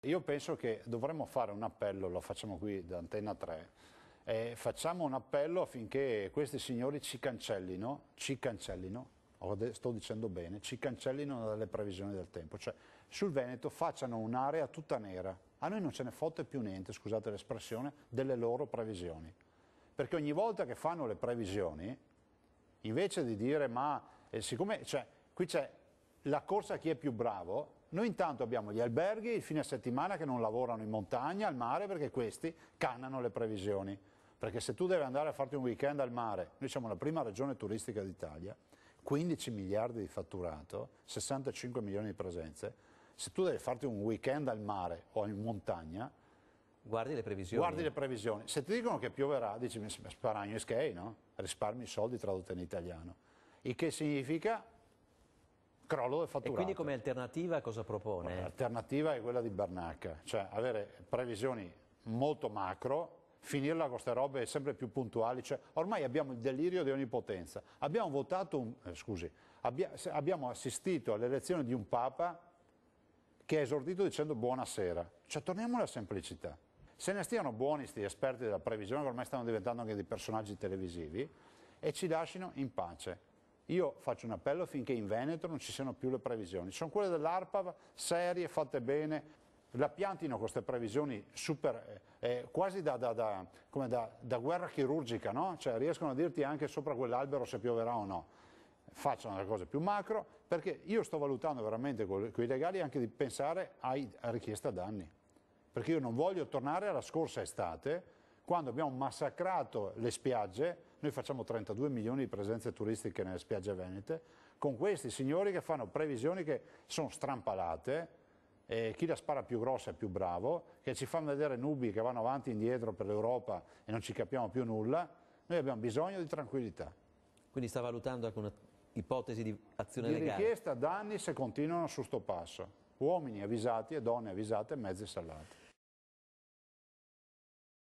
Io penso che dovremmo fare un appello, lo facciamo qui da Antenna 3, facciamo un appello affinché questi signori ci cancellino, sto dicendo bene, ci cancellino dalle previsioni del tempo, cioè sul Veneto facciano un'area tutta nera, a noi non ce ne fotte più niente, scusate l'espressione, delle loro previsioni, perché ogni volta che fanno le previsioni, invece di dire siccome qui c'è la corsa a chi è più bravo, noi intanto abbiamo gli alberghi il fine settimana che non lavorano in montagna, al mare, perché questi cannano le previsioni. Perché se tu devi andare a farti un weekend al mare, noi siamo la prima regione turistica d'Italia, 15 miliardi di fatturato, 65 milioni di presenze, se tu devi farti un weekend al mare o in montagna, guardi le previsioni. Guardi le previsioni. Se ti dicono che pioverà, dici sparagno e schei, no? Risparmi soldi tradotto in italiano. Il che significa crollo del fatturato. E quindi come alternativa cosa propone? L'alternativa è quella di Bernacca, cioè avere previsioni molto macro, finirla con queste robe sempre più puntuali, cioè ormai abbiamo il delirio di onnipotenza. Abbiamo votato, abbiamo assistito all'elezione di un Papa che ha esordito dicendo buonasera, cioè torniamo alla semplicità. Se ne stiano buoni sti esperti della previsione, che ormai stanno diventando anche dei personaggi televisivi, e ci lasciano in pace. Io faccio un appello affinché in Veneto non ci siano più le previsioni. Sono quelle dell'ARPAV, serie, fatte bene, la piantino queste previsioni super, quasi da guerra chirurgica, no? Cioè riescono a dirti anche sopra quell'albero se pioverà o no. Facciano le cose più macro, perché io sto valutando veramente con i legali anche di pensare a richiesta danni. Perché io non voglio tornare alla scorsa estate, quando abbiamo massacrato le spiagge. Noi facciamo 32 milioni di presenze turistiche nelle spiagge venete, con questi signori che fanno previsioni che sono strampalate, chi la spara più grossa è più bravo, che ci fanno vedere nubi che vanno avanti e indietro per l'Europa e non ci capiamo più nulla. Noi abbiamo bisogno di tranquillità. Quindi sta valutando anche un'ipotesi di azione legale? Di richiesta danni se continuano su sto passo. Uomini avvisati e donne avvisate e mezzi salati.